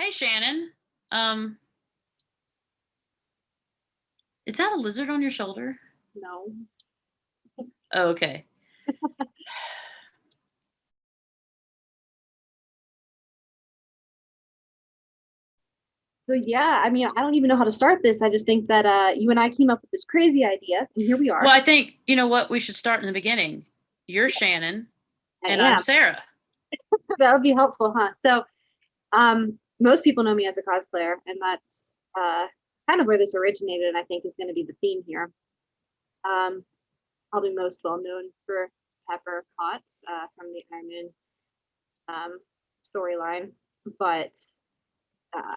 Hey, Shannon. Um, is that a lizard on your shoulder? No. Oh, okay. So yeah, I mean, I don't even know how to start this. I just think that you and I came up with this crazy idea, and here we Well, are. I think you know what we should start in the beginning. You're Shannon, I and I'm am. Sarah. That would be helpful, huh? So, most people know me as a cosplayer, and that's uh, kind of where this originated, and I think is going to be the theme here. Um, Probably most well known for Pepper Potts from the Iron Man storyline, but uh,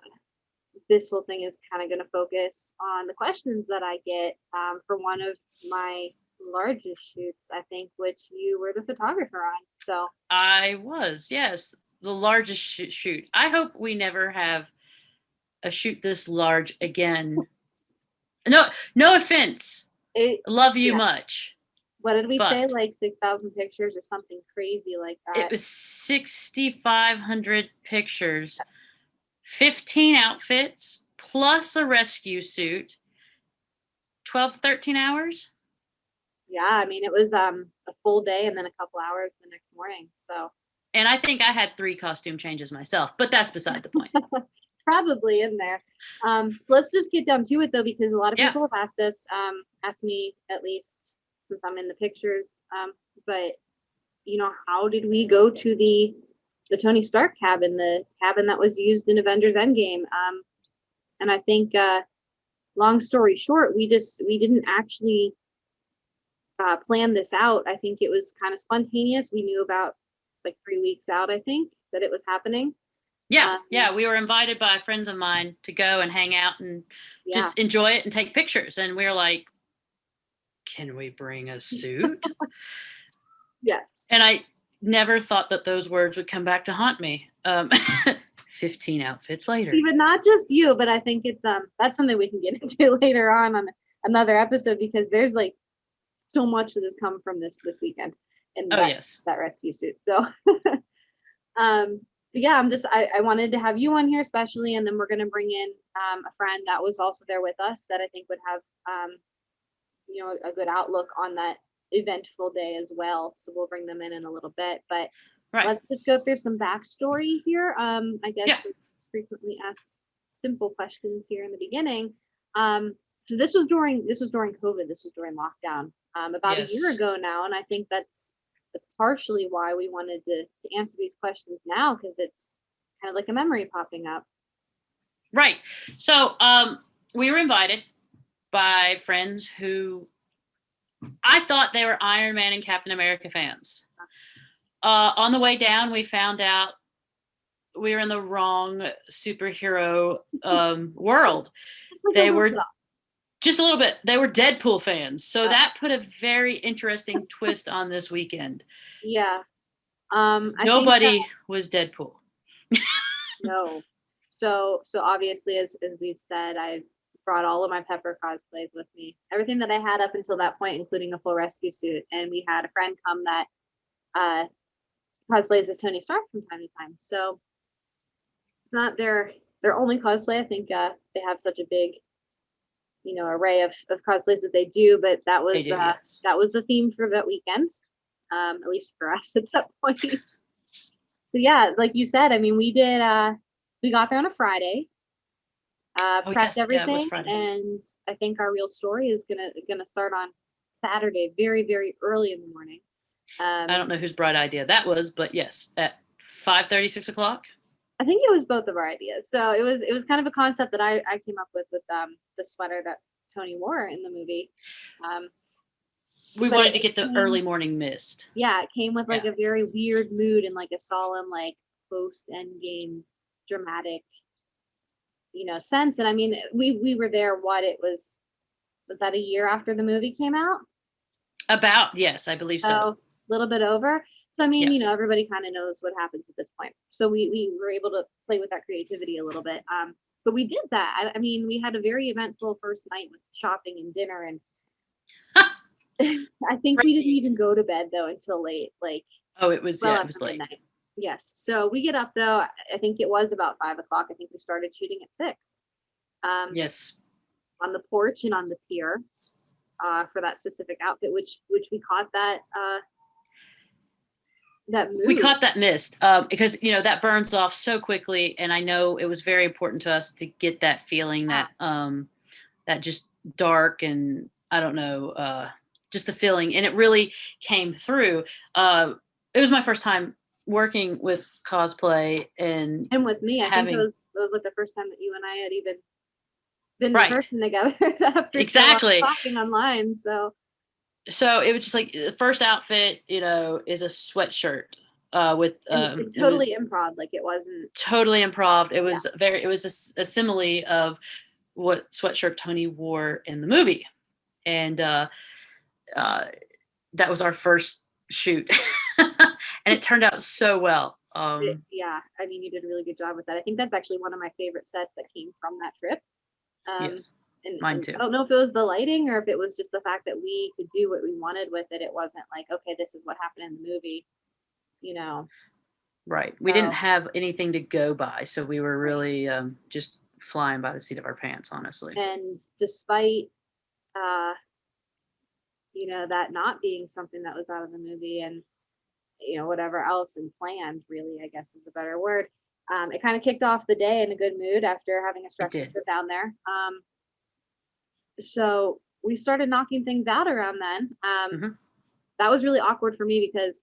this whole thing is kind of going to focus on the questions that I get for one of my largest shoots, I think, which you were the photographer on. So, I was, yes, the largest shoot. I hope we never have a shoot this large again. No, no offense. it, Love you yes. much, What did we say? but Like 6,000 pictures or something crazy like it that. was 6,500 pictures, 15 outfits plus a rescue suit, 12, 13 hours. Yeah, I mean, it was a full day and then a couple hours the next morning. So, And I think I had 3 costume changes myself, but that's beside the point. probably in there. So let's just get down to it though, because a lot of Yeah. people have asked us, asked me at least since I'm in the pictures. But how did we go to the Tony Stark cabin, the cabin that was used in Avengers Endgame? And I think, long story short, we didn't actually plan this out. I think it was kind of spontaneous. We knew about like 3 weeks out, I think, that it was happening. Yeah. Um, Yeah. We were invited by friends of mine to go and hang out and yeah, just enjoy it and take pictures. And we were like, can we bring a suit? yes. And I never thought that those words would come back to haunt me. 15 outfits later. Even not just you, but I think it's that's something we can get into later on another episode because there's like so much that has come from this weekend and Oh, that yes. that rescue suit. So um yeah, I wanted to have you on here especially, and then we're gonna bring in a friend that was also there with us that I think would have a good outlook on that eventful day as well. So we'll bring them in a little bit, but Right. let's just go through some backstory here. I guess Yeah. frequently asked simple questions here in the beginning. So this was during COVID. This was during lockdown. About a year Yes. ago now, and I think that's partially why we wanted to answer these questions now because it's kind of like a memory popping up. Right. So we were invited by friends who I thought they were Iron Man and Captain America fans. On the way down, we found out we were in the wrong superhero world. Just like a They little were bit off. just a little bit, they were Deadpool fans. So Uh, that put a very interesting twist on this weekend. yeah. I think Nobody was Deadpool. no. So obviously, as we've said, I brought all of my Pepper cosplays with me. Everything that I had up until that point, including a full rescue suit. And we had a friend come that uh, cosplays as Tony Stark from time to time. So it's not their only cosplay. I think they have such a big array of cosplays that they do. But They do, yes. that was the theme for that weekend, at least for us at that point. So yeah, like you said, I mean, we got there on a Friday, Oh, prepped yes. Yeah, it was everything, Friday. and I think our real story is gonna start on Saturday, very very early in the morning. I Um, don't know whose bright idea that was, but yes, at 5:30, 6 o'clock. I think it was both of our ideas. So it was kind of a concept that I came up with the sweater that Tony wore in the movie. Um, We but wanted it, to it get the early came, morning mist. yeah, it came with like Yeah. a very weird mood and like a solemn like post end game dramatic sense. And I mean, we were there. What it was that a year after the movie came out? About, yes, I believe So so. a little bit over. So I mean, Yeah. everybody kind of knows what happens at this point. So we were able to play with that creativity a little bit. But we did that. I mean, we had a very eventful first night with shopping and dinner, and I think we didn't Right. even go to bed though until late, like Oh, it was, well yeah, it after was late. midnight. Yes. So we get up though. I think it was about 5 o'clock. I think we started shooting at 6. Yes. On the porch and on the pier, for that specific outfit, which we caught that mood. We caught that mist because that burns off so quickly, and I know it was very important to us to get that feeling that that just dark, and I don't know, just the feeling, and it really came through. It was my first time working with cosplay, and with me, I think it was like the first time that you and I had even been in person together after exactly talking online. So it was just like the first outfit, is a sweatshirt with totally improv. Like it wasn't totally improv. It was it was a simile of what sweatshirt Tony wore in the movie, and that was our first shoot, and it turned out so well. Yeah, I mean, you did a really good job with that. I think that's actually one of my favorite sets that came from that trip. Yes, mine too. I don't know if it was the lighting or if it was just the fact that we could do what we wanted with it. It wasn't like, okay, this is what happened in the movie, Right. We didn't have anything to go by, so we were really just flying by the seat of our pants, honestly. And despite, that not being something that was out of the movie and, whatever else and planned, really, I guess is a better word. It kind of kicked off the day in a good mood after having a stressful trip down there. So we started knocking things out around then. That was really awkward for me because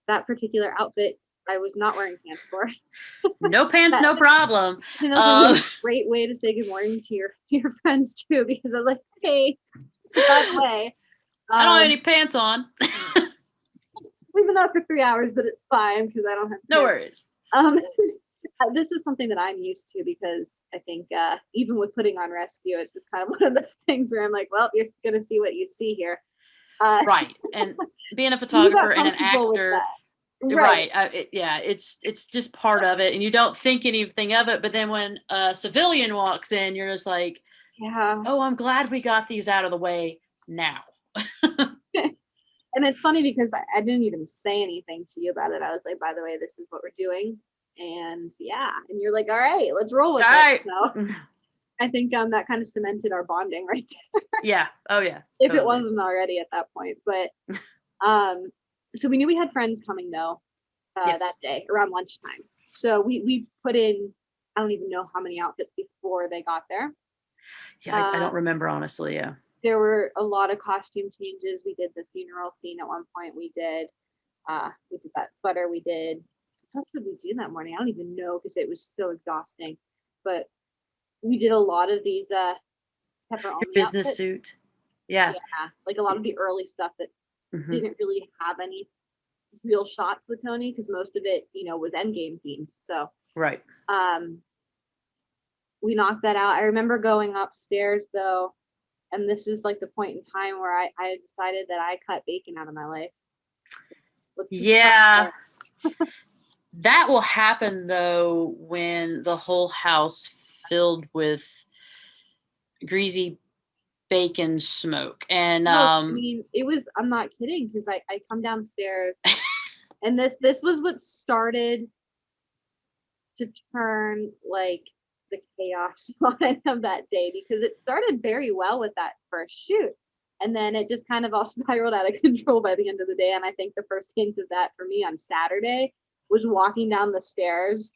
that outfit I was not wearing pants for. No pants, no problem. That's a great way to say good morning to your friends too, because I was like, hey, by the way, I don't have any pants on. We've been out for 3 hours, but it's fine because I don't have pants. No worries. This is something that I'm used to because I think even with putting on rescue, it's just kind of one of those things where I'm like, well, you're gonna see what you see here. Right, and being a photographer and an actor. Right. It's just part of it, and you don't think anything of it. But then when a civilian walks in, you're just like, yeah. Oh, I'm glad we got these out of the way now. And it's funny because I didn't even say anything to you about it. I was like, by the way, this is what we're doing. And and you're like, all right, let's roll with it. So I think that kind of cemented our bonding right there. Yeah. Oh yeah. If it wasn't already at that point. But so we knew we had friends coming though that day around lunchtime. So we put in, I don't even know how many outfits before they got there. Yeah, I don't remember honestly. Yeah. There were a lot of costume changes. We did the funeral scene at one point. We did that sweater. We did, what did we do that morning? I don't even know because it was so exhausting. But we did a lot of these pepperoni business outfits. Suit. Yeah. Yeah. Like a lot of the early stuff that didn't really have any real shots with Tony because most of it, was Endgame themed. So right. We knocked that out. I remember going upstairs though, and this is like the point in time where I decided that I cut bacon out of my life. Yeah. That will happen though when the whole house filled with greasy bacon smoke. And I mean, it was, I'm not kidding, because I come downstairs and this was what started to turn like the chaos line of that day, because it started very well with that first shoot. And then it just kind of all spiraled out of control by the end of the day. And I think the first hint of that for me on Saturday was walking down the stairs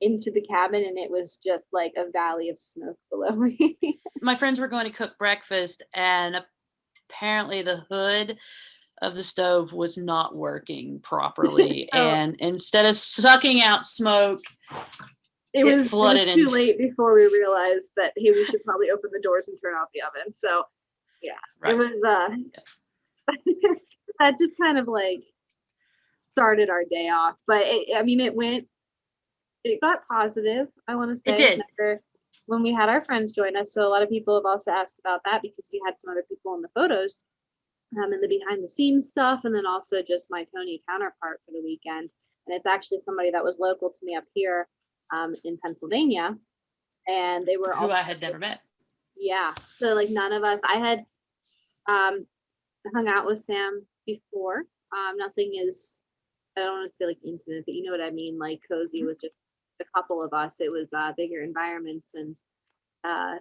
into the cabin, and it was just like a valley of smoke below me. My friends were going to cook breakfast, and apparently the hood of the stove was not working properly. And instead of sucking out smoke, it was flooded. It was too late before we realized that, hey, we should probably open the doors and turn off the oven. So yeah, right. It was that just kind of like started our day off. But it got positive, I want to say. It did. When we had our friends join us. So a lot of people have also asked about that because we had some other people in the photos, in the behind the scenes stuff, and then also just my Tony counterpart for the weekend. And it's actually somebody that was local to me up here in Pennsylvania. And they were who I had never met. Yeah. So like none of us, I had hung out with Sam before. Nothing is I don't want to say like intimate, but you know what I mean, like cozy with just a couple of us. It was bigger environments and uh,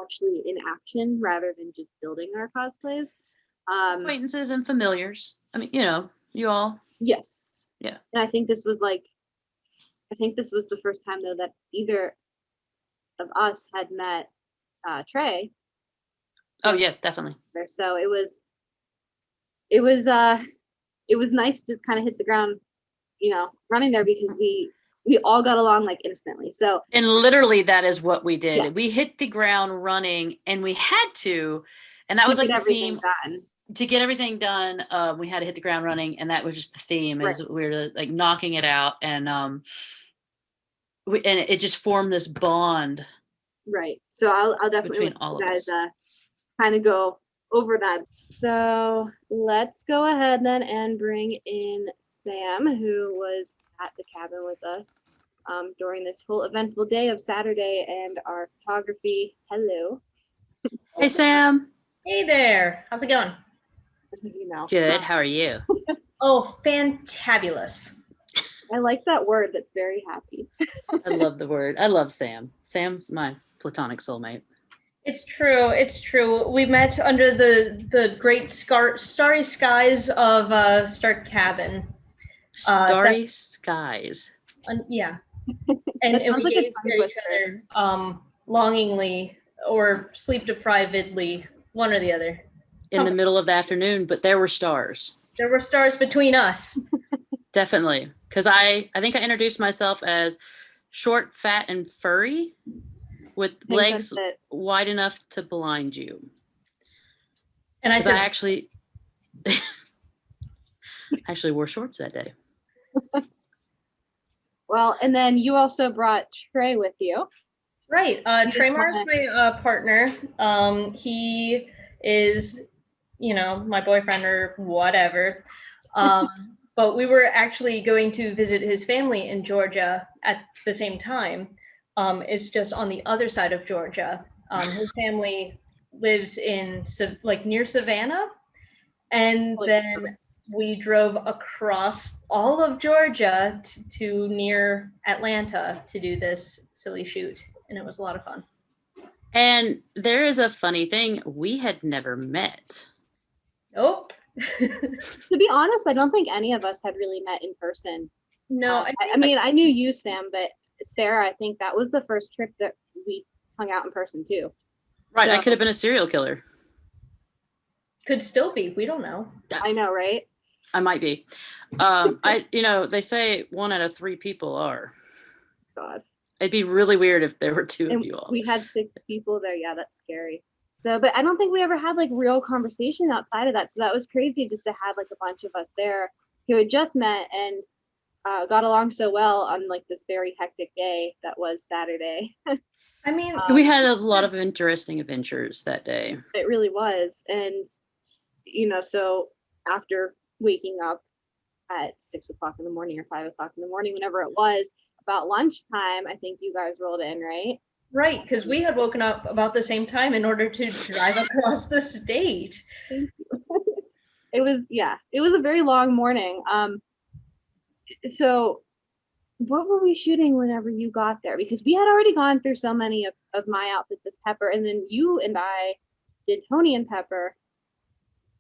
actually in action rather than just building our cosplays. Acquaintances and familiars. I mean, you know, you all. Yes. Yeah. And I think this was the first time though that either of us had met Trey. Oh yeah, definitely. So it was nice to kind of hit the ground, running there because we all got along like instantly. So and literally that is what we did. Yes. We hit the ground running, and we had to, and that was like the theme. done. To get everything done, we had to hit the ground running, and that was just the theme. Is Right. we were like knocking it out, and it just formed this bond. Right. So I'll definitely Between all of guys us. kind of go over that. So let's go ahead then and bring in Sam, who was at the cabin with us during this whole eventful day of Saturday and our photography. Hello. Hey Sam. Hey there. How's it going? Good. How are you? Oh, fantabulous. I like that word. That's very happy. I love the word. I love Sam. Sam's my platonic soulmate. It's true. It's true. We met under the great starry skies of Stark Cabin. Starry skies. Yeah. And we like gazed at each other longingly or sleep deprivedly, one or the other. In the middle of the afternoon, but there were stars. There were stars between us. Definitely. Because I think I introduced myself as short, fat, and furry with legs wide enough to blind you. And I said, I actually wore shorts that day. Well, and then you also brought Trey with you. Right. Trey Mar's my partner. He is, my boyfriend or whatever. But we were actually going to visit his family in Georgia at the same time. It's just on the other side of Georgia. His family lives in near Savannah. And then we drove across all of Georgia to near Atlanta to do this silly shoot. And it was a lot of fun. And there is a funny thing. We had never met. Nope. To be honest, I don't think any of us had really met in person. No. I mean, I knew you, Sam, but Sarah, I think that was the first trip that we hung out in person too. Right. So, I could have been a serial killer. Could still be. We don't know. I know, right? I might be. They say 1 out of 3 people are. God. It'd be really weird if there were 2 of you all. We had 6 people there. Yeah, that's scary. So, but I don't think we ever had like real conversation outside of that. So that was crazy just to have like a bunch of us there who had just met and got along so well on like this very hectic day that was Saturday. I mean, we had a lot of interesting adventures that day. It really was. And, so after waking up at 6 o'clock in the morning or 5 o'clock in the morning, whenever it was, about lunchtime, I think you guys rolled in, right? Right, because we had woken up about the same time in order to drive across the state. Thank you. It was a very long morning. So what were we shooting whenever you got there? Because we had already gone through so many of my outfits as Pepper, and then you and I did Tony and Pepper.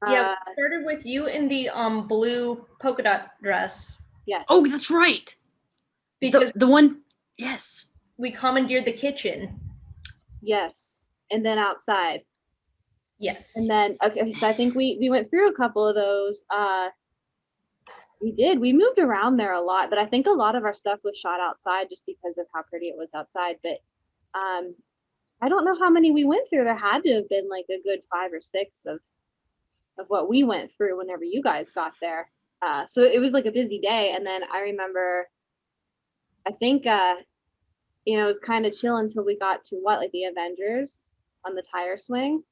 Yeah, we started with you in the blue polka dot dress. Yes. Oh, that's right. Because the one, yes. We commandeered the kitchen. Yes. And then outside. Yes. And then, okay, so I think we went through a couple of those. We did. We moved around there a lot, but I think a lot of our stuff was shot outside just because of how pretty it was outside. But I don't know how many we went through. There had to have been like a good 5 or 6 of what we went through whenever you guys got there. So it was like a busy day. And then I remember, I think, it was kind of chill until we got to the Avengers on the tire swing.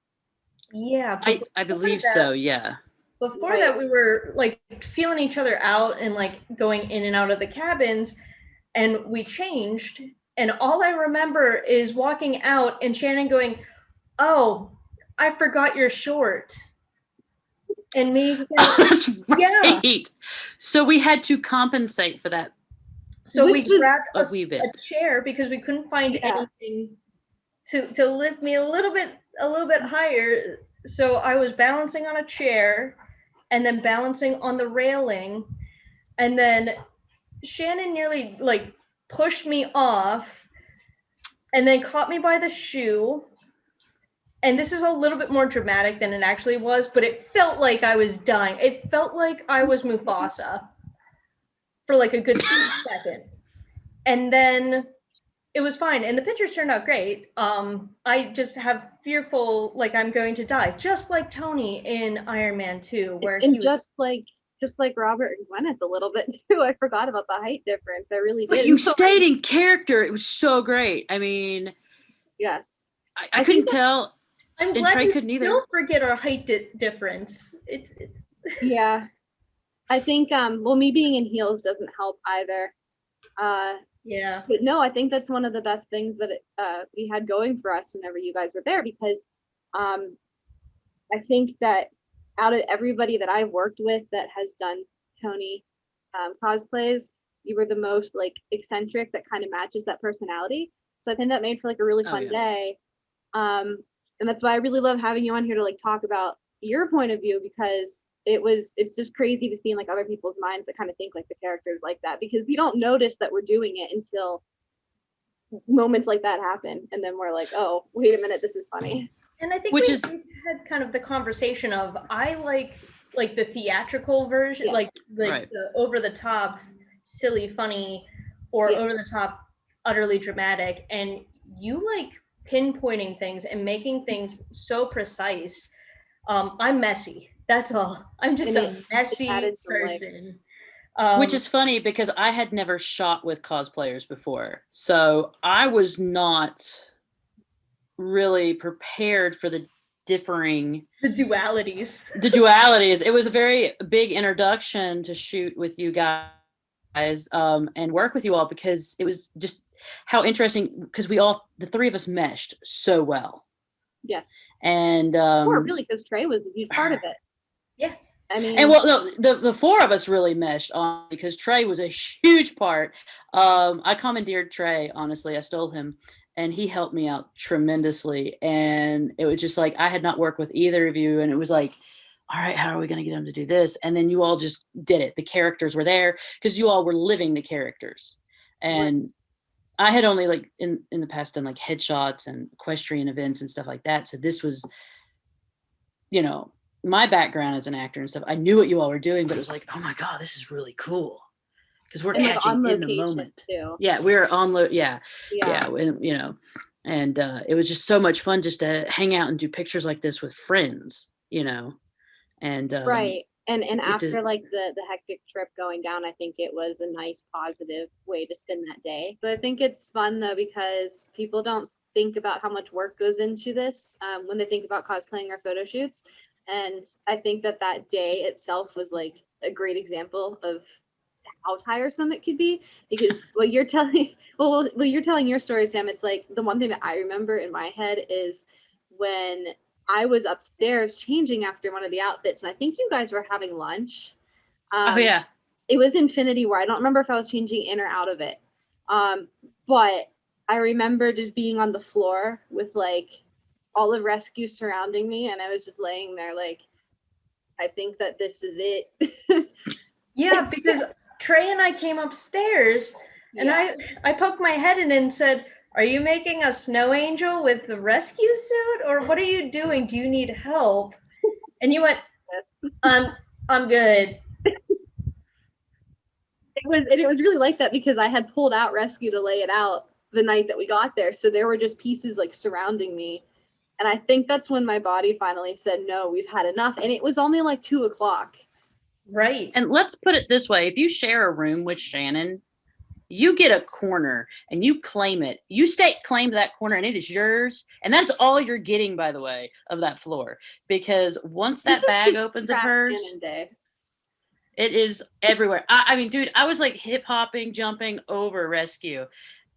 Yeah. I believe so. Yeah. Before that, we were like feeling each other out and like going in and out of the cabins, and we changed. And all I remember is walking out and Shannon going, "Oh, I forgot your short." And me. That's Yeah. right. So we had to compensate for that. So Which we was grabbed a wee bit. a chair because we couldn't find Yeah. anything to lift me a little bit higher. So I was balancing on a chair and then balancing on the railing, and then Shannon nearly like pushed me off and then caught me by the shoe. And this is a little bit more dramatic than it actually was, but it felt like I was dying. It felt like I was Mufasa for like a good second. And then it was fine. And the pictures turned out great. I just have fearful, like I'm going to die, just like Tony in Iron Man 2, where And he was just like Robert and Gwyneth a little bit too. I forgot about the height difference. I really did. But you stayed in character. It was so great. I mean, yes. I couldn't tell. I'm And glad Trey you couldn't either. still forget our height difference. It's Yeah. I think well, me being in heels doesn't help either. yeah. But no, I think that's one of the best things that we had going for us whenever you guys were there, because I think that out of everybody that I've worked with that has done Tony cosplays, you were the most like eccentric that kind of matches that personality. So I think that made for like a really fun day. And that's why I really love having you on here to like talk about your point of view, because it's just crazy to see in like other people's minds that kind of think like the characters like that, because we don't notice that we're doing it until moments like that happen, and then we're like, oh wait a minute, this is funny. And I think Which we is- had kind of the conversation of I like the theatrical version, Yes. like Right. the over the top, silly, funny, or Yeah. over the top, utterly dramatic, and you like pinpointing things and making things so precise. I'm messy. That's all. I'm just a messy added some person. Which is funny because I had never shot with cosplayers before. So I was not really prepared for the differing the dualities. It was a very big introduction to shoot with you guys and work with you all, because it was just how interesting, because the three of us meshed so well. Yes. And really, because Trey was a huge part of it. Yeah. I mean, and well, no, the four of us really meshed on, because Trey was a huge part. I commandeered Trey, honestly. I stole him, and he helped me out tremendously. And it was just like, I had not worked with either of you, and it was like, all right, how are we going to get him to do this? And then you all just did it. The characters were there because you all were living the characters. And I had only like in the past done like headshots and equestrian events and stuff like that. So this was, my background as an actor and stuff. I knew what you all were doing, but it was like, oh my God, this is really cool. Because we're catching in the moment. Too. Yeah, we were on yeah. And it was just so much fun just to hang out and do pictures like this with friends, and right. And after like the hectic trip going down, I think it was a nice positive way to spend that day. But I think it's fun though, because people don't think about how much work goes into this when they think about cosplaying or photo shoots. And I think that day itself was like a great example of how tiresome it could be, because you're telling your story, Sam, it's like the one thing that I remember in my head is when I was upstairs changing after one of the outfits, and I think you guys were having lunch. It was Infinity War. I don't remember if I was changing in or out of it. But I remember just being on the floor with like all of Rescue surrounding me, and I was just laying there like, I think that this is it. Yeah, because Trey and I came upstairs, and I poked my head in and said, are you making a snow angel with the rescue suit, or what are you doing? Do you need help? And you went, I'm good. It was really like that, because I had pulled out Rescue to lay it out the night that we got there. So there were just pieces like surrounding me. And I think that's when my body finally said, no, we've had enough. And it was only like 2:00. Right. And let's put it this way. If you share a room with Shannon, you get a corner and you claim it. You claim that corner and it is yours. And that's all you're getting, by the way, of that floor. Because once that bag opens of hers, it is everywhere. I mean, dude, I was like hip hopping, jumping over Rescue.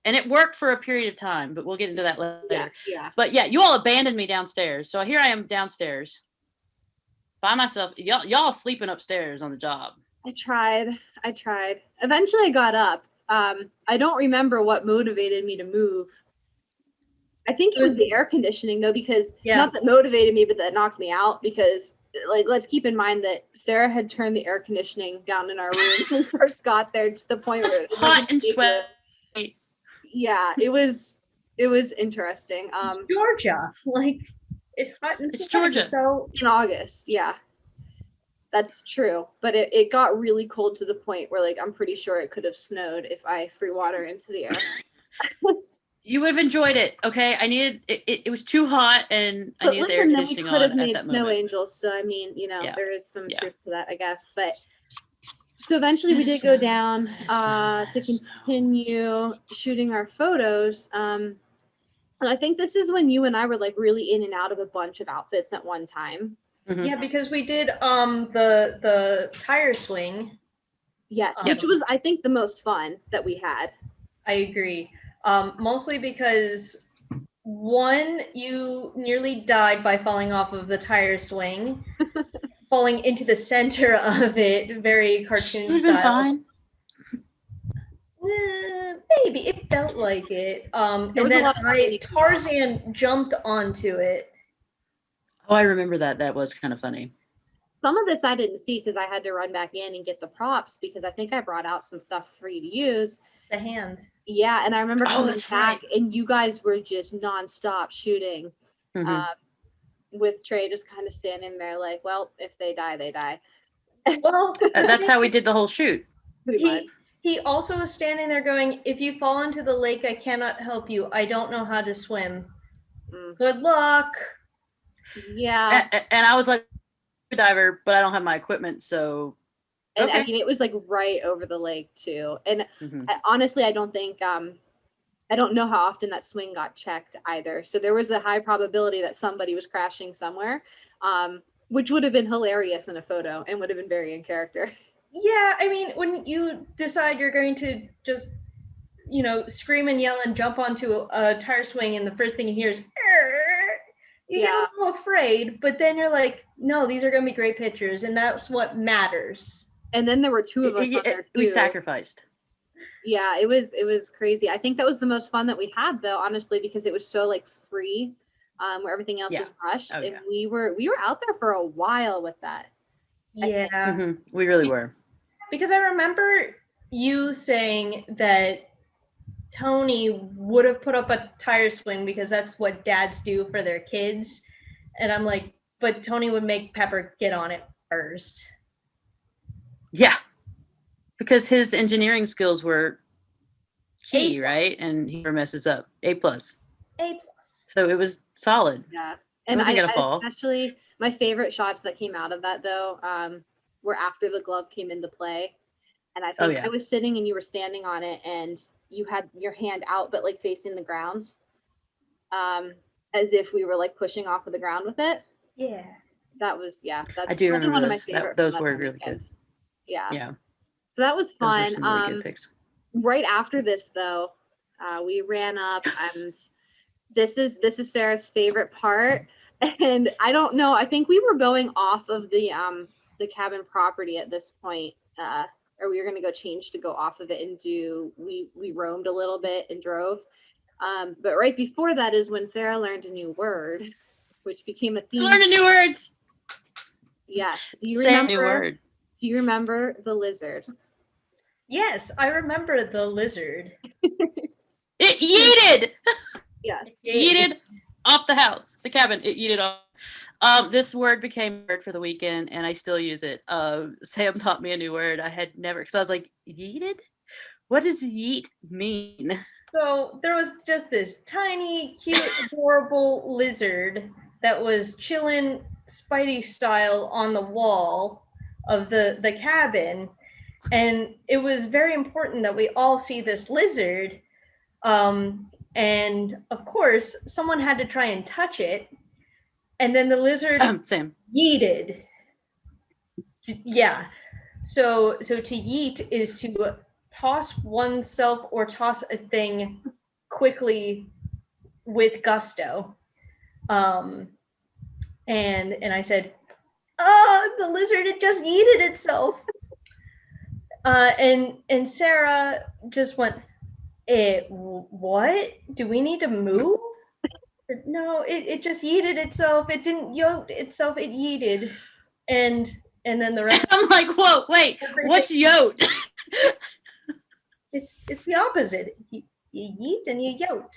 And it worked for a period of time, but we'll get into that later. Yeah. But yeah, you all abandoned me downstairs. So here I am downstairs. by myself. Y'all sleeping upstairs on the job. I tried. Eventually I got up. I don't remember what motivated me to move. I think it was the air conditioning though, because not that motivated me, but that knocked me out, because like, let's keep in mind that Sarah had turned the air conditioning down in our room when we first got there, to the point where it was hot and sweaty. Yeah, it was interesting. It's Georgia, like it's hot and It's sweaty, Georgia. so in August, yeah. That's true, but it got really cold to the point where, like, I'm pretty sure it could have snowed if I threw water into the air. You would have enjoyed it, okay? I needed it. It was too hot, and I needed the air conditioning on could have made at that snow moment. angels, so I mean, there is some Yeah. truth to that, I guess. But so eventually we did go down to continue shooting our photos. And I think this is when you and I were like really in and out of a bunch of outfits at one time. Mhm. yeah, because we did the tire swing. Yes, which was, I think, the most fun that we had. I agree. Mostly because one, you nearly died by falling off of the tire swing, falling into the center of it, very cartoon We've been style. fine. Maybe it felt like it. And was a then lot of skating. Tarzan jumped onto it. Oh, I remember that. That was kind of funny. Some of this I didn't see because I had to run back in and get the props, because I think I brought out some stuff for you to use. The hand. Yeah, and I remember coming that's back right. and you guys were just nonstop shooting. Mhm. With Trey just kind of standing there like, well, if they die, they die. Well, That's how we did the whole shoot. Pretty much. he also was standing there going, if you fall into the lake, I cannot help you. I don't know how to swim. Good luck. Yeah. And I was like, diver, but I don't have my equipment, so. And Okay. I mean, it was like right over the lake too. And Mhm. honestly, I don't think, I don't know how often that swing got checked either. So there was a high probability that somebody was crashing somewhere, which would have been hilarious in a photo and would have been very in character. Yeah, I mean, when you decide you're going to just, scream and yell and jump onto a tire swing, and the first thing you hear is, you get a little afraid, but then you're like, no, these are going to be great pictures, and that's what matters. And then there were two of us on there too. We sacrificed. Yeah, it was crazy. I think that was the most fun that we had, though, honestly, because it was so like free, where everything else was rushed, and we were out there for a while with that. Yeah, Mhm. We really were. Because I remember you saying that Tony would have put up a tire swing because that's what dads do for their kids, and I'm like, but Tony would make Pepper get on it first. Yeah, because his engineering skills were key, right? And he never messes up. A+. So it was solid. Yeah, and especially my favorite shots that came out of that though, were after the glove came into play, and I think I was sitting and you were standing on it, and you had your hand out but like facing the ground, as if we were like pushing off of the ground with it. Yeah, that was that's I do remember one those. Of my favorite Those were really good. Yeah. So that was fun. Those were some really good pics. Right after this though, we ran up, and this is Sarah's favorite part. And I don't know, I think we were going off of the cabin property at this point, or we were going to go change to go off of it and we roamed a little bit and drove. But right before that is when Sarah learned a new word, which became a theme. Learn new words. Yes. Do you Say remember? A new word. Do you remember the lizard? Yes, I remember the lizard. It yeeted. Yes. Yeeted off the house, the cabin. It yeeted off. This word became a word for the weekend, and I still use it. Sam taught me a new word. I had never, because I was like, yeeted? What does yeet mean? So there was just this tiny, cute, adorable lizard that was chilling Spidey style on the wall of the cabin. And it was very important that we all see this lizard. And of course, someone had to try and touch it. And then the lizard Sam. yeeted. Yeah. So to yeet is to toss oneself or toss a thing quickly with gusto. And I said, oh, the lizard had just yeeted itself. And Sarah just went, what? Do we need to move? No, it just yeeted itself. It didn't yote itself. It yeeted, and then the rest. I'm like, whoa, wait, what's yote? It's the opposite. You yeet and you yote.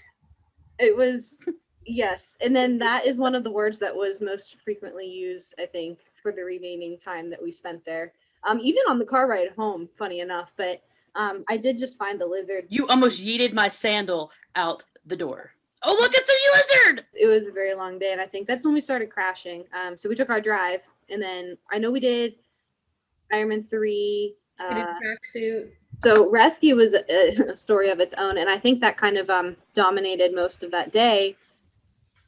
It was, yes. And then that is one of the words that was most frequently used, I think, for the remaining time that we spent there. Even on the car ride home, funny enough. But I did just find a lizard. You almost yeeted my sandal out the door. Oh, look at the lizard! It was a very long day, and I think that's when we started crashing. So we took our drive, and then I know we did Ironman 3. We did tracksuit. So rescue was a story of its own, and I think that kind of dominated most of that day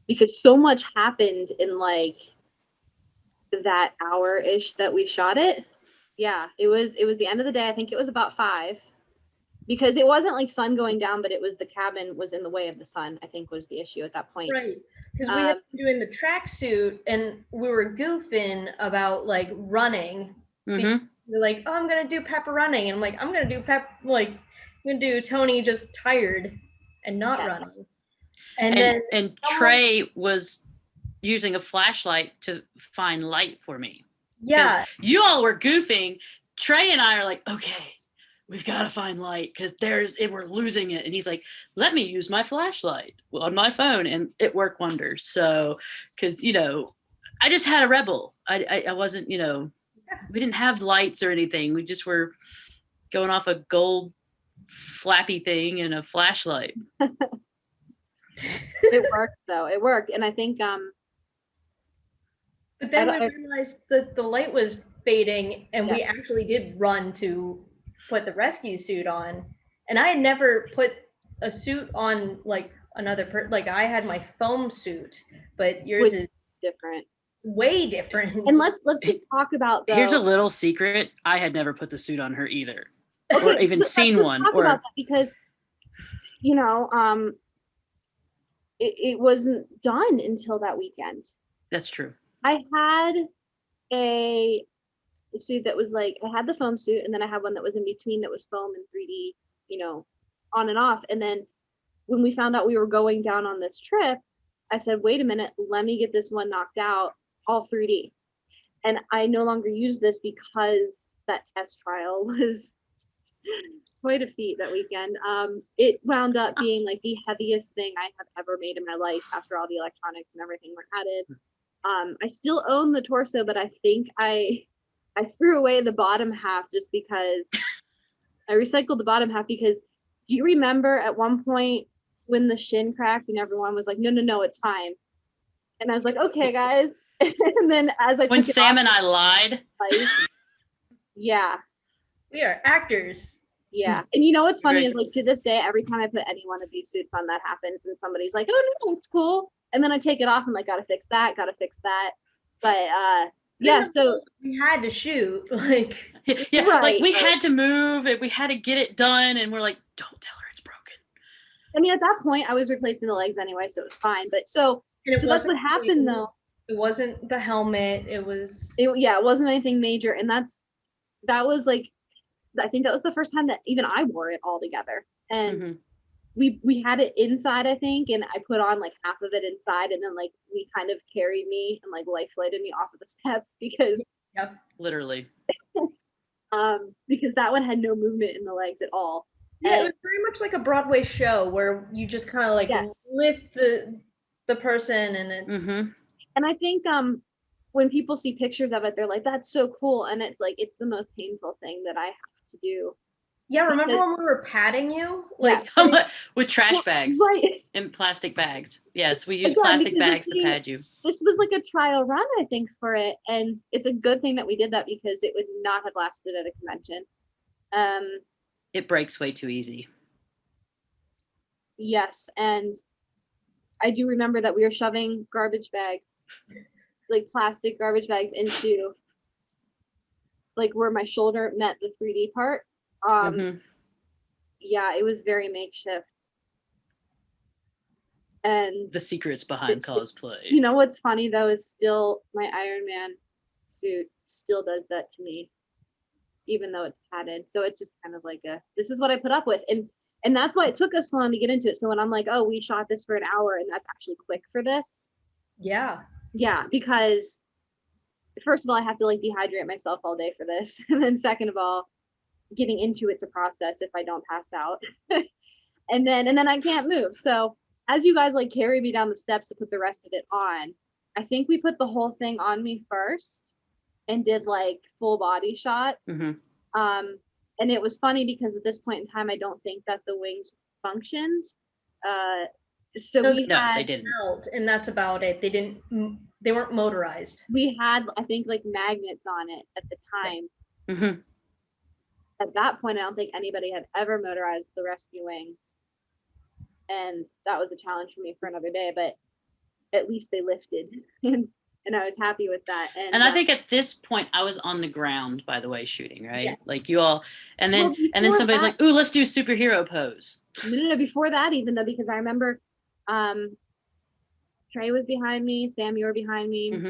because so much happened in like that hour-ish that we shot it. Yeah, it was the end of the day. I think it was about 5 because it wasn't like sun going down, but it was the cabin was in the way of the sun, I think was the issue at that point. Right, because we had been doing the tracksuit and we were goofing about like running. Mm-hmm. You're like, oh, I'm gonna do Pepper running, and I'm like, I'm gonna do Tony just tired and not running. And Trey was using a flashlight to find light for me. Yeah, you all were goofing. Trey and I are like, okay, we've got to find light because we're losing it. And he's like, let me use my flashlight on my phone, and it worked wonders. So, because I just had a rebel. I wasn't, we didn't have lights or anything. We just were going off a gold flappy thing and a flashlight. It worked though. It worked. And I think but then we realized that the light was fading and we actually did run to put the rescue suit on. And I had never put a suit on like another like I had my foam suit, but yours is different. Way different. And let's just talk about Here's a little secret. I had never put the suit on her either. Okay, or even seen one. Talk about that because it wasn't done until that weekend. That's true. I had a suit that was like I had the foam suit, and then I had one that was in between that was foam and 3D, on and off. And then when we found out we were going down on this trip, I said, wait a minute, let me get this one knocked out, all 3D. And I no longer use this because that test trial was quite a feat that weekend. It wound up being like the heaviest thing I have ever made in my life after all the electronics and everything were added. I still own the torso, but I think I threw away the bottom half just because I recycled the bottom half because do you remember at one point when the shin cracked and everyone was like, no, it's fine. And I was like, okay, guys. And then as I when Sam and I lied. Yeah. We are actors. Yeah. And what's funny is like to this day, every time I put any one of these suits on, that happens and somebody's like, oh no, it's cool. And then I take it off and like, gotta fix that. But yeah, so we had to shoot. Like yeah, right, like we had to move and we had to get it done, and we're like, don't tell her it's broken. I mean, at that point I was replacing the legs anyway, so it was fine. But so that's what happened though. It wasn't the helmet, it wasn't anything major. And that was like I think that was the first time that even I wore it all together. And we had it inside, I think, and I put on like half of it inside, and then like we kind of carried me and like life flighted me off of the steps because literally because that one had no movement in the legs at all. Yeah, it was very much like a Broadway show where you just kind of like lift the person and it's and I think when people see pictures of it, they're like, that's so cool. And it's like it's the most painful thing that I have to do. Yeah, remember when we were patting you? Like with trash bags and plastic bags. Yes, we used plastic bags to pad you. This was like a trial run, I think, for it. And it's a good thing that we did that because it would not have lasted at a convention. It breaks way too easy. Yes, and I do remember that we were shoving garbage bags, like plastic garbage bags into like where my shoulder met the 3D part. Yeah, it was very makeshift. And the secrets behind cosplay. What's funny though is still my Iron Man suit still does that to me, even though it's padded. So it's just kind of like this is what I put up with. And that's why it took us so long to get into it. So when I'm like, oh, we shot this for an hour and that's actually quick for this. Yeah. Yeah, because first of all, I have to like dehydrate myself all day for this. And then second of all, getting into it's a process if I don't pass out. and then I can't move. So as you guys like carry me down the steps to put the rest of it on, I think we put the whole thing on me first and did like full body shots. And it was funny because at this point in time, I don't think that the wings functioned. So No, they didn't. And that's about it. They weren't motorized. We had, I think, like magnets on it at the time. Mm-hmm. At that point, I don't think anybody had ever motorized the rescue wings. And that was a challenge for me for another day, but at least they lifted. And I was happy with that. And I think at this point I was on the ground, by the way, shooting, right? Yes. Like you all, and then Well, somebody's like, "Ooh, let's do superhero pose." No, before that even though, because I remember Trey was behind me, Sam, you were behind me. Mm-hmm.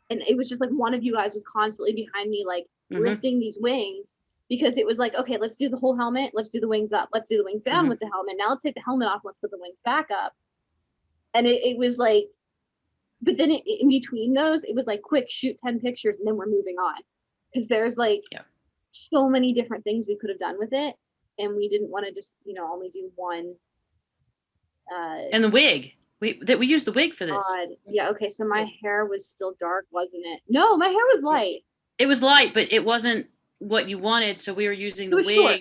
And it was just like one of you guys was constantly behind me, like Mm-hmm. lifting these wings, because it was like, okay, let's do the whole helmet. Let's do the wings up. Let's do the wings down Mm-hmm. with the helmet. Now let's take the helmet off. Let's put the wings back up. And it was like, but then in between those, it was like, quick, shoot 10 pictures and then we're moving on. Because there's like so many different things we could have done with it. And we didn't want to just, only do one. And the wig. We used the wig for this. Yeah, okay, so my hair was still dark, wasn't it? No, my hair was light. It was light, but it wasn't what you wanted, so we were using the wig. Short.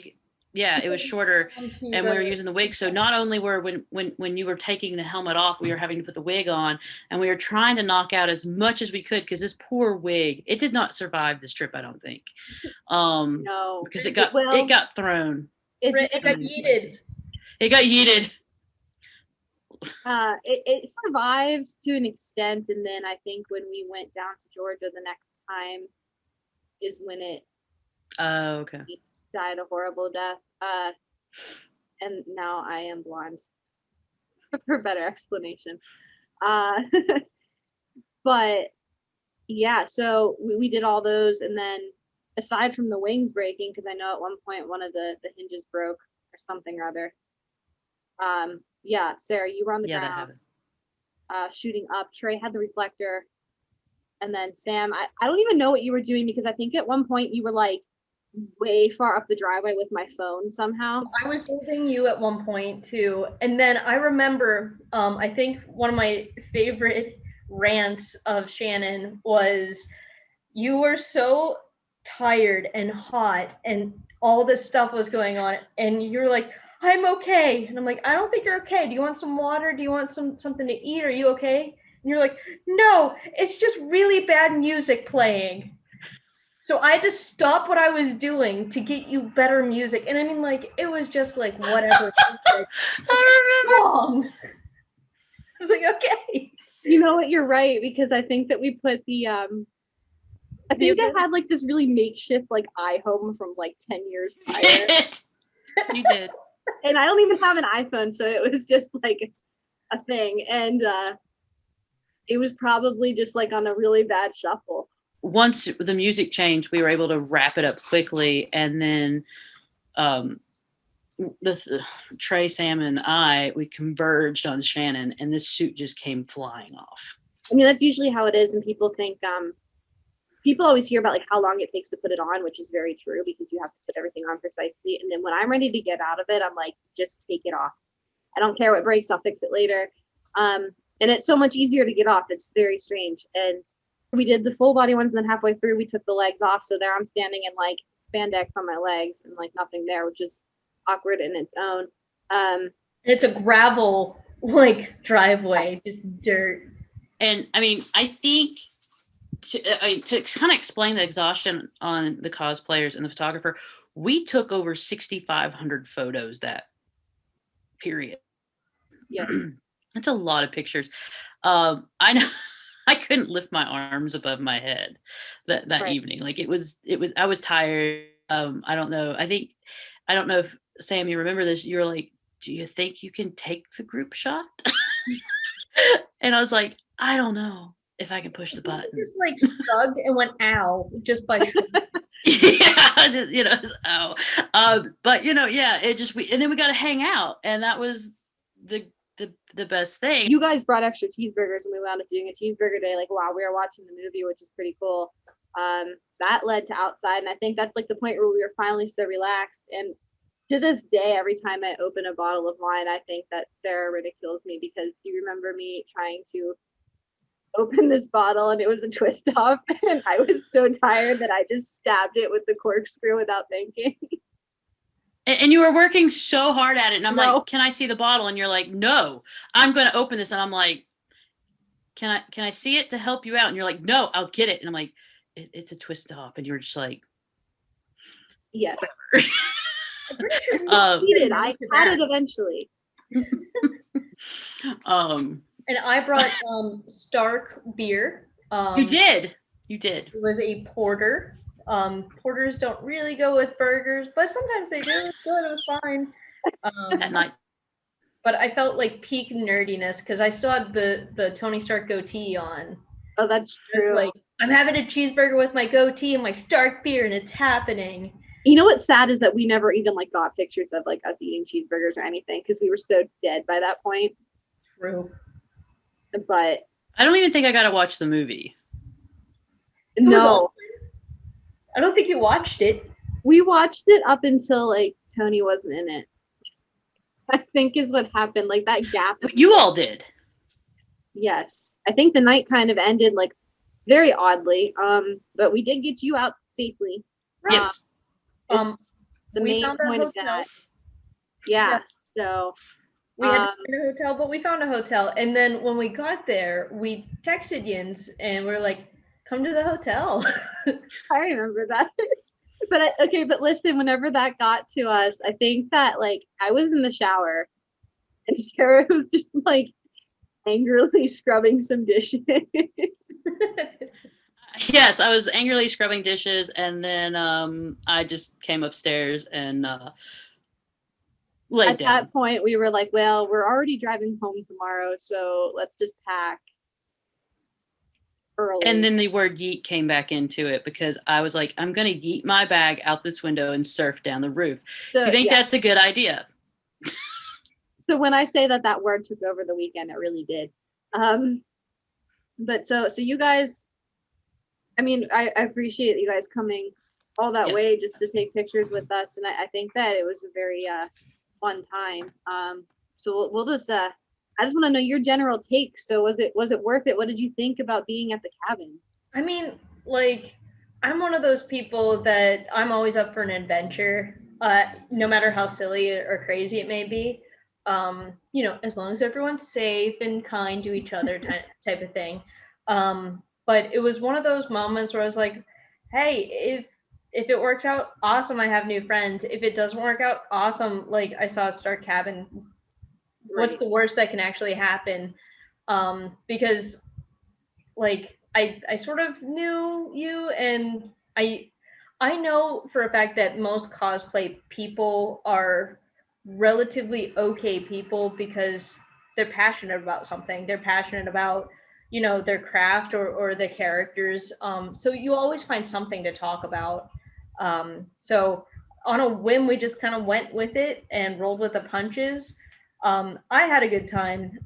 Yeah, it was shorter, and we were using the wig. So not only were when you were taking the helmet off, we were having to put the wig on, and we were trying to knock out as much as we could because this poor wig, it did not survive this trip, I don't think. No, because it got thrown. It got yeeted. It got yeeted. It survived to an extent, and then I think when we went down to Georgia the next time is when it okay. died a horrible death. And now I am blonde for better explanation. But yeah, so we did all those, and then aside from the wings breaking, because I know at one point one of the hinges broke or something or other. Yeah, Sarah, you were on the ground shooting up. Trey had the reflector. And then Sam, I don't even know what you were doing, because I think at one point you were like way far up the driveway with my phone somehow. I was holding you at one point too. And then I remember, I think one of my favorite rants of Shannon was, you were so tired and hot and all this stuff was going on. And you're like, I'm okay. And I'm like, I don't think you're okay. Do you want some water? Do you want something to eat? Are you okay? And you're like, no, it's just really bad music playing. So I had to stop what I was doing to get you better music. And I mean, like, it was just like, whatever. I remember. I was like, okay. You know what? You're right, because I think that we put the, I think I had like this really makeshift like iHome from like 10 years prior. You did. And I don't even have an iPhone, so it was just like a thing. And it was probably just like on a really bad shuffle. Once the music changed, we were able to wrap it up quickly. And then Trey, Sam, and we converged on Shannon, and this suit just came flying off. I mean, that's usually how it is. And people think, people always hear about like how long it takes to put it on, which is very true, because you have to put everything on precisely. And then when I'm ready to get out of it, I'm like, just take it off. I don't care what breaks, I'll fix it later. And it's so much easier to get off. It's very strange. And we did the full body ones, and then halfway through we took the legs off. So there I'm standing in like spandex on my legs and like nothing there, which is awkward in its own. It's a gravel like driveway, just dirt. And I mean, I think to kind of explain the exhaustion on the cosplayers and the photographer, we took over 6,500 photos that period. Yes. That's a lot of pictures. I know I couldn't lift my arms above my head that right. evening. Like it was, I was tired. I don't know. I don't know if Sam, you remember this, you were like, do you think you can take the group shot? And I was like, I don't know. if I can push the I button. just like shrugged and went, ow, just by shrugging. Yeah, you know, but you know, yeah, it just and then we got to hang out, and that was the best thing. You guys brought extra cheeseburgers, and we wound up doing a cheeseburger day, like while we were watching the movie, which is pretty cool. That led to outside, and I think that's like the point where we were finally so relaxed. And to this day, every time I open a bottle of wine, I think that Sarah ridicules me, because do you remember me trying to open this bottle and it was a twist off, and I was so tired that I just stabbed it with the corkscrew without thinking. And you were working so hard at it, and I'm No. like, can I see the bottle? And you're like, no, I'm going to open this. And I'm like, can I see it to help you out? And you're like, no, I'll get it. And I'm like, it's a twist off. And you were just like, Yes. I'm pretty sure I had it eventually. And I brought Stark beer. You did. It was a porter. Porters don't really go with burgers, but sometimes they do. It's good. It was fine. At night. But I felt like peak nerdiness because I still had the Tony Stark goatee on. Oh, that's true. Like, I'm having a cheeseburger with my goatee and my Stark beer, and it's happening. You know what's sad is that we never even like got pictures of like us eating cheeseburgers or anything, because we were so dead by that point. True. But I don't even think I got to watch the movie. No, I don't think you watched it. we watched it up until like Tony wasn't in it, I think is what happened. Like that gap. You all did. Yes, I think the night kind of ended like very oddly. But we did get you out safely. Yes. The we main found a point of hotel. that. Yeah. Yes. So We had to find a hotel, but we found a hotel. And then when we got there, we texted Yins and we're like, come to the hotel. I remember that. But listen, whenever that got to us, I think that like I was in the shower and Sarah was just like angrily scrubbing some dishes. Yes, I was angrily scrubbing dishes, and then I just came upstairs and laid At down. that point, we were like, well, we're already driving home tomorrow, so let's just pack early. And then the word yeet came back into it, because I was like, I'm going to yeet my bag out this window and surf down the roof. So, Do you think that's a good idea? So when I say that word took over the weekend, it really did. But so you guys, I mean, I appreciate you guys coming all that way just to take pictures with us. And I think that it was a very fun time. So we'll just, I just want to know your general take. So was it worth it? What did you think about being at the cabin? I mean, like, I'm one of those people that I'm always up for an adventure, no matter how silly or crazy it may be. You know, as long as everyone's safe and kind to each other type of thing. But it was one of those moments where I was like, hey, if it works out, awesome, I have new friends. If it doesn't work out, awesome, like I saw a Stark cabin. What's the worst that can actually happen? Because like I sort of knew you, and I know for a fact that most cosplay people are relatively okay people because they're passionate about something. They're passionate about, you know, their craft or their characters. So you always find something to talk about. So on a whim, we just kind of went with it and rolled with the punches. I had a good time.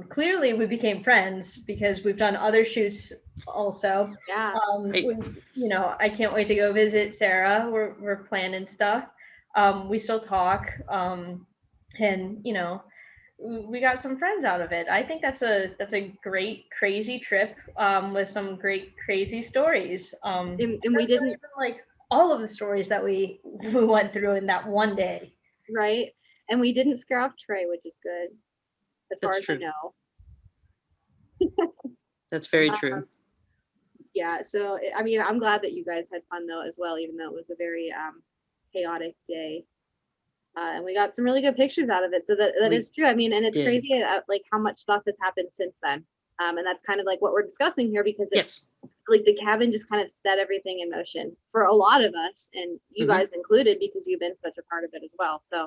Clearly we became friends because we've done other shoots also. Yeah. You know, I can't wait to go visit Sarah. We're planning stuff. We still talk. And you know, we got some friends out of it. I think that's a great crazy trip with some great crazy stories. And we didn't even like all of the stories that we went through in that one day. Right. And we didn't scare off Trey, which is good, as far as I know. That's very true. Yeah. So I mean, I'm glad that you guys had fun though as well, even though it was a very chaotic day. And we got some really good pictures out of it. So that is true. I mean, and it's crazy like how much stuff has happened since then. And that's kind of like what we're discussing here, because it's like the cabin just kind of set everything in motion for a lot of us, and you guys included, because you've been such a part of it as well. So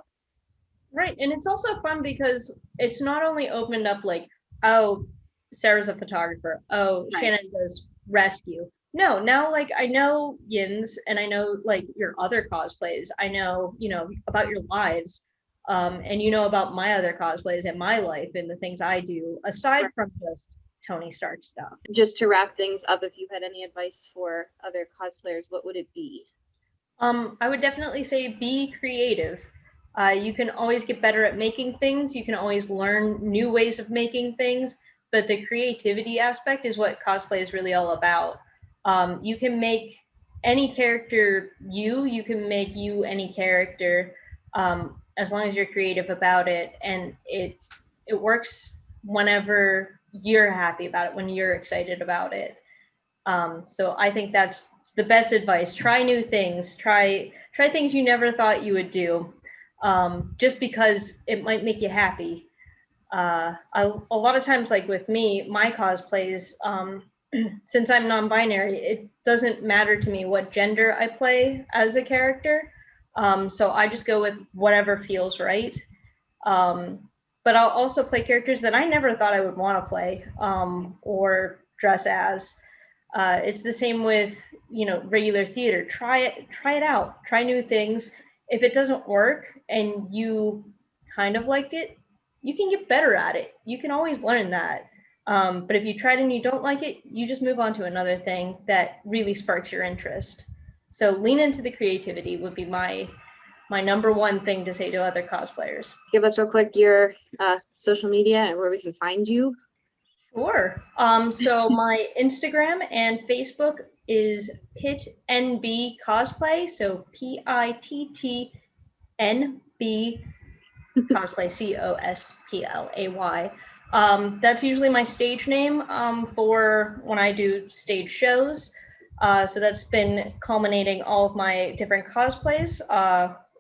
right. And it's also fun because it's not only opened up like, oh, Sarah's a photographer. Oh, Right. Shannon does rescue. No, now like I know Yin's and I know like your other cosplays. I know, about your lives. And about my other cosplays and my life and the things I do aside Right. from just Tony Stark stuff. Just to wrap things up, if you had any advice for other cosplayers, what would it be? I would definitely say be creative. You can always get better at making things. You can always learn new ways of making things, but the creativity aspect is what cosplay is really all about. You can make any character you. You can make you any character, as long as you're creative about it, and it works whenever you're happy about it, when you're excited about it. So I think that's the best advice. Try new things. Try things you never thought you would do, just because it might make you happy. A lot of times, like with me, my cosplays, since I'm non-binary, it doesn't matter to me what gender I play as a character. So I just go with whatever feels right. But I'll also play characters that I never thought I would want to play, or dress as. It's the same with regular theater. Try it out. Try new things. If it doesn't work and you kind of like it, you can get better at it. You can always learn that. But if you tried and you don't like it, you just move on to another thing that really sparks your interest. So lean into the creativity would be my number one thing to say to other cosplayers. Give us real quick your social media and where we can find you. Sure. So my Instagram and Facebook is PittNB Cosplay. So PittNB Cosplay, Cosplay. That's usually my stage name for when I do stage shows. So that's been culminating all of my different cosplays.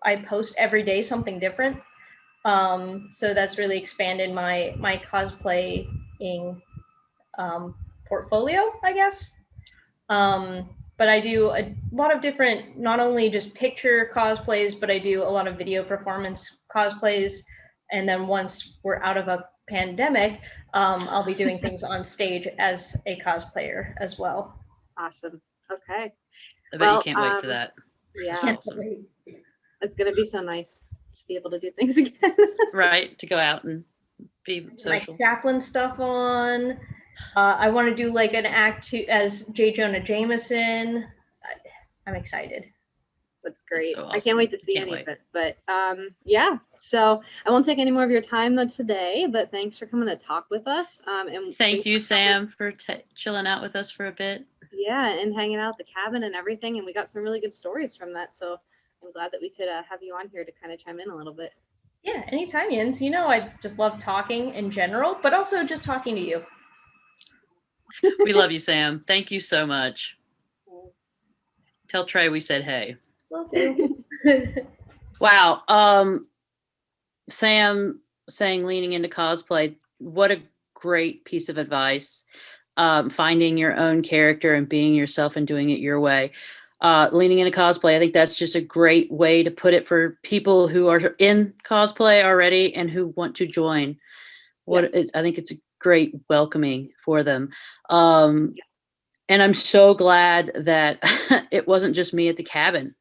I post every day something different. So that's really expanded my cosplaying portfolio, I guess. But I do a lot of different, not only just picture cosplays, but I do a lot of video performance cosplays. And then once we're out of a pandemic, I'll be doing things on stage as a cosplayer as well. Awesome. Okay. I bet you can't wait for that. Yeah. That's awesome. It's going to be so nice to be able to do things again. Right. To go out and be social. My chaplain stuff on. I want to do like an act as J. Jonah Jameson. I'm excited. That's great. So awesome. I can't wait to see any of it. But yeah, so I won't take any more of your time though today, but thanks for coming to talk with us. And thank you, Sam, for chilling out with us for a bit. Yeah, and hanging out at the cabin and everything. And we got some really good stories from that. So I'm glad that we could have you on here to kind of chime in a little bit. Yeah, anytime, Jens. I just love talking in general, but also just talking to you. We love you, Sam. Thank you so much. Tell Trey we said hey. Will do. Wow. Sam saying leaning into cosplay, what a great piece of advice. Finding your own character and being yourself and doing it your way. Leaning into cosplay, I think that's just a great way to put it for people who are in cosplay already and who want to join. I think it's a great welcoming for them. And I'm so glad that it wasn't just me at the cabin.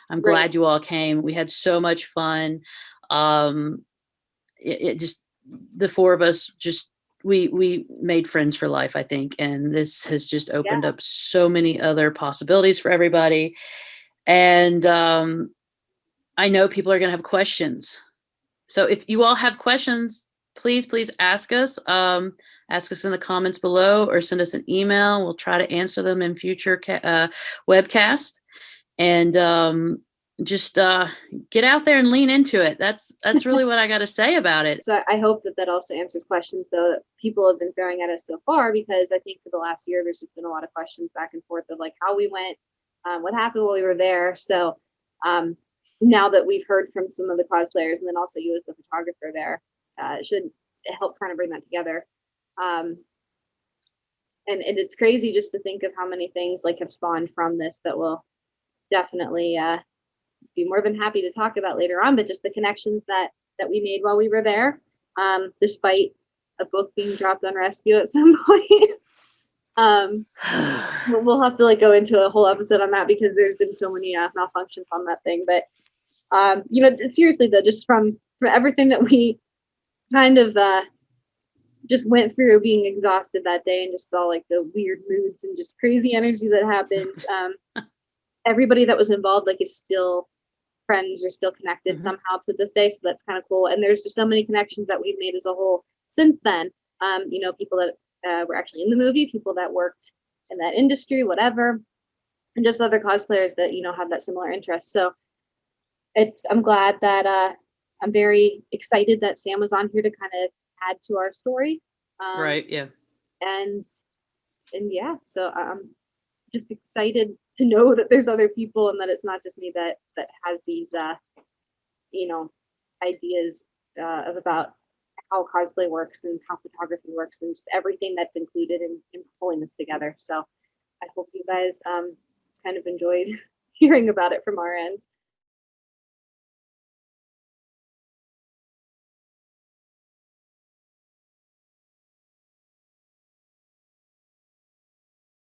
I'm glad you all came. We had so much fun. It just, the four of us just, we made friends for life, I think. And this has just opened up so many other possibilities for everybody. And I know people are going to have questions. So if you all have questions, please ask us. Ask us in the comments below or send us an email. We'll try to answer them in future webcast. And just get out there and lean into it. That's really what I got to say about it. So I hope that also answers questions though that people have been throwing at us so far, because I think for the last year there's just been a lot of questions back and forth of like how we went, what happened while we were there. So now that we've heard from some of the cosplayers and then also you as the photographer there, it should help kind of bring that together. And it's crazy just to think of how many things like have spawned from this that will definitely be more than happy to talk about later on, but just the connections that we made while we were there, despite a book being dropped on rescue at some point. We'll have to like go into a whole episode on that because there's been so many malfunctions on that thing. But you know, seriously though, just from everything that we kind of just went through, being exhausted that day and just saw like the weird moods and just crazy energy that happened. Everybody that was involved like is still friends, or still connected somehow to this day, so that's kind of cool. And there's just so many connections that we've made as a whole since then. You know, people that were actually in the movie, people that worked in that industry, whatever, and just other cosplayers that, you know, have that similar interest. So I'm glad that I'm very excited that Sam was on here to kind of add to our story. Right. Yeah. And yeah, so I'm just excited to know that there's other people and that it's not just me that has these you know, ideas about how cosplay works and how photography works and just everything that's included in pulling this together. So I hope you guys kind of enjoyed hearing about it from our end.